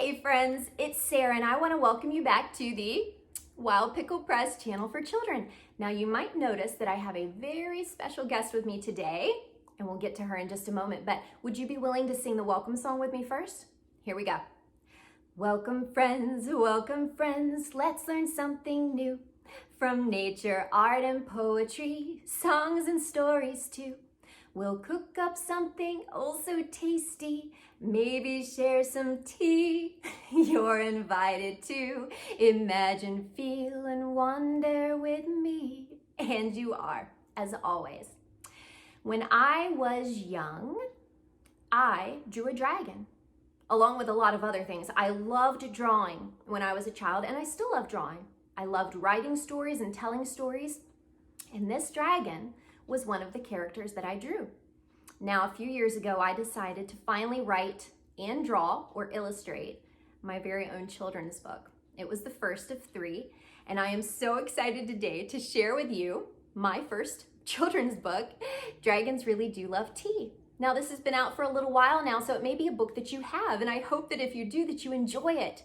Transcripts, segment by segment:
Hey friends, it's Sarah and I want to welcome you back to the Wild Pickle Press channel for children. Now you might notice that I have a very special guest with me today and we'll get to her in just a moment, but would you be willing to sing the welcome song with me first? Here we go. Welcome friends, let's learn something new from nature, art and poetry, songs and stories too. We'll cook up something oh so tasty, maybe share some tea. You're invited to imagine, feel, and wonder with me. And you are, as always. When I was young, I drew a dragon, along with a lot of other things. I loved drawing when I was a child, and I still love drawing. I loved writing stories and telling stories, and this dragon was one of the characters that I drew. Now, a few years ago, I decided to finally write and draw or illustrate my very own children's book. It was the first of 3, and I am so excited today to share with you my first children's book, Dragons Really Do Love Tea. Now, this has been out for a little while now, so it may be a book that you have, and I hope that if you do, that you enjoy it.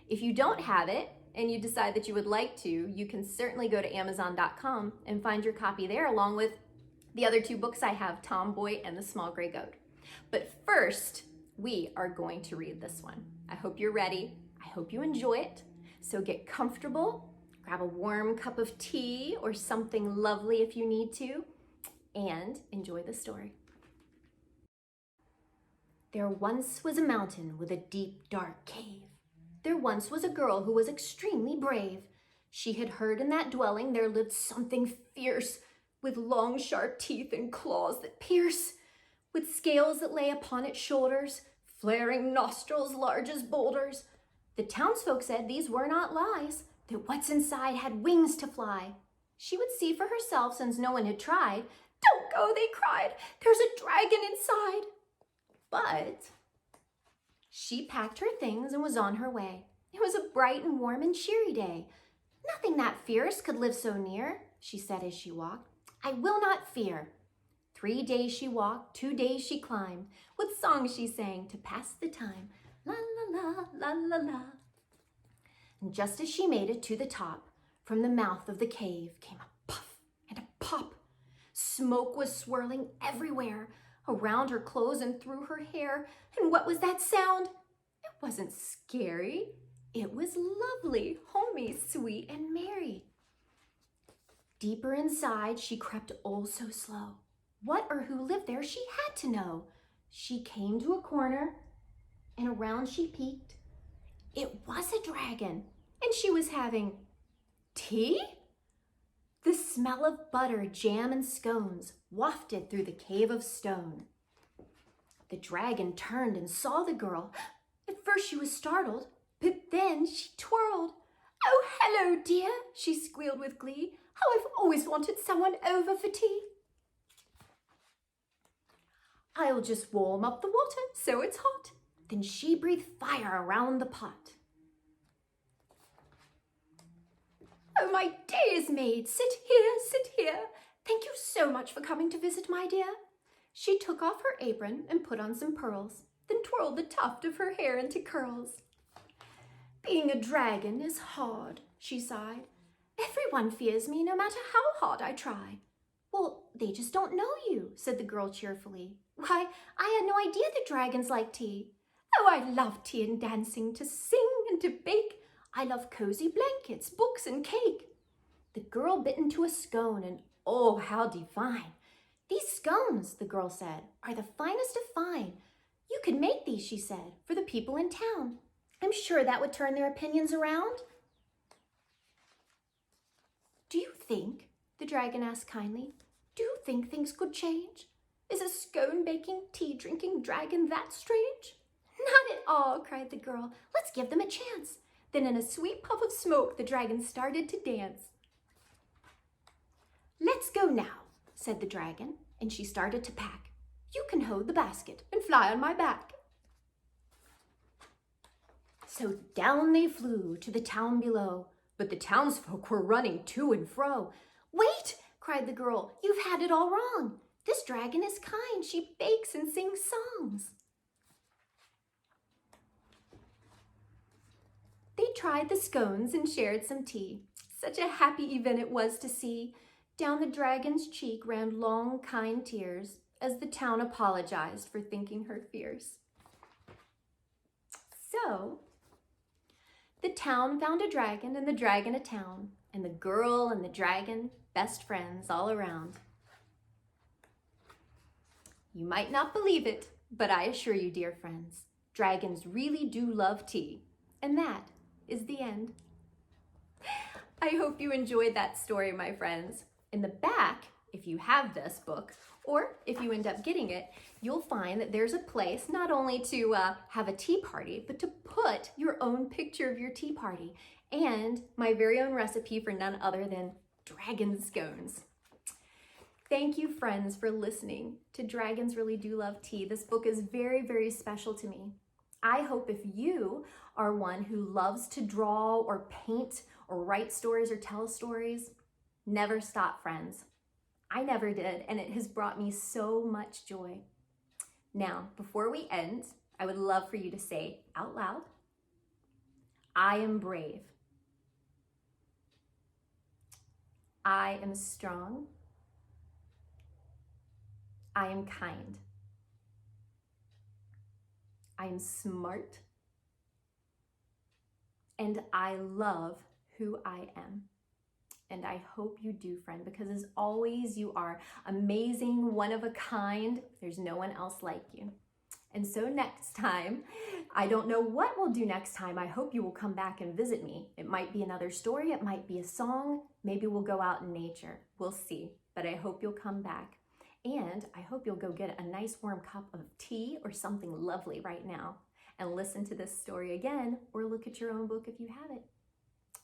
If you don't have it, and you decide that you would like to, you can certainly go to Amazon.com and find your copy there, along with the other 2 books I have, Tomboy and the Small Gray Goat. But first, we are going to read this one. I hope you're ready. I hope you enjoy it. So get comfortable, grab a warm cup of tea or something lovely if you need to, and enjoy the story. There once was a mountain with a deep, dark cave. There once was a girl who was extremely brave. She had heard in that dwelling there lived something fierce, with long sharp teeth and claws that pierce, with scales that lay upon its shoulders, flaring nostrils large as boulders. The townsfolk said these were not lies, that what's inside had wings to fly. She would see for herself since no one had tried. "Don't go," they cried, "there's a dragon inside." But she packed her things and was on her way. It was a bright and warm and cheery day. "Nothing that fierce could live so near," she said as she walked. "I will not fear." 3 days she walked, 2 days she climbed, with songs she sang to pass the time. La la la, la la la. And just as she made it to the top, from the mouth of the cave came a puff and a pop. Smoke was swirling everywhere, around her clothes and through her hair. And what was that sound? It wasn't scary. It was lovely, homey, sweet, and merry. Deeper inside, she crept oh so slow. What or who lived there she had to know. She came to a corner, and around she peeked. It was a dragon, and she was having tea? The smell of butter, jam, and scones wafted through the cave of stone. The dragon turned and saw the girl. At first she was startled, but then she twirled. "Oh, hello, dear," she squealed with glee. "How I've always wanted someone over for tea." "I'll just warm up the water so it's hot." Then she breathed fire around the pot. "Oh, my day is made. Sit here, sit here. Thank you so much for coming to visit, my dear." She took off her apron and put on some pearls, then twirled the tuft of her hair into curls. "Being a dragon is hard," she sighed. "Everyone fears me no matter how hard I try." "Well, they just don't know you," said the girl cheerfully. "Why, I had no idea that dragons like tea." "Oh, I love tea and dancing, to sing and to bake. I love cozy blankets, books, and cake." The girl bit into a scone, and oh, how divine. "These scones," the girl said, "are the finest of fine. You could make these," she said, "for the people in town. I'm sure that would turn their opinions around." "Do you think," the dragon asked kindly, "do you think things could change? Is a scone-baking, tea-drinking dragon that strange?" "Not at all," cried the girl. "Let's give them a chance." Then in a sweet puff of smoke, the dragon started to dance. "Let's go now," said the dragon, and she started to pack. "You can hold the basket and fly on my back." So down they flew to the town below, but the townsfolk were running to and fro. "Wait," cried the girl, "you've had it all wrong. This dragon is kind. She bakes and sings songs." They tried the scones and shared some tea. Such a happy event it was to see. Down the dragon's cheek ran long, kind tears as the town apologized for thinking her fierce. So, the town found a dragon and the dragon a town, and the girl and the dragon, best friends all around. You might not believe it, but I assure you, dear friends, dragons really do love tea. And that is the end. I hope you enjoyed that story, my friends. In the back, if you have this book, or if you end up getting it, you'll find that there's a place not only to have a tea party, but to put your own picture of your tea party and my very own recipe for none other than dragon scones. Thank you, friends, for listening to Dragons Really Do Love Tea. This book is very, very special to me. I hope if you are one who loves to draw or paint or write stories or tell stories, never stop, friends. I never did, and it has brought me so much joy. Now, before we end, I would love for you to say out loud, I am brave. I am strong. I am kind. I am smart. And I love who I am. And I hope you do, friend, because as always, you are amazing, one of a kind. There's no one else like you. And so next time, I don't know what we'll do next time. I hope you will come back and visit me. It might be another story. It might be a song. Maybe we'll go out in nature. We'll see. But I hope you'll come back. And I hope you'll go get a nice warm cup of tea or something lovely right now and listen to this story again or look at your own book if you have it.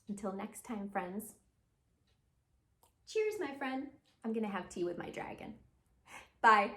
Until next time, friends. Cheers, my friend. I'm gonna have tea with my dragon. Bye.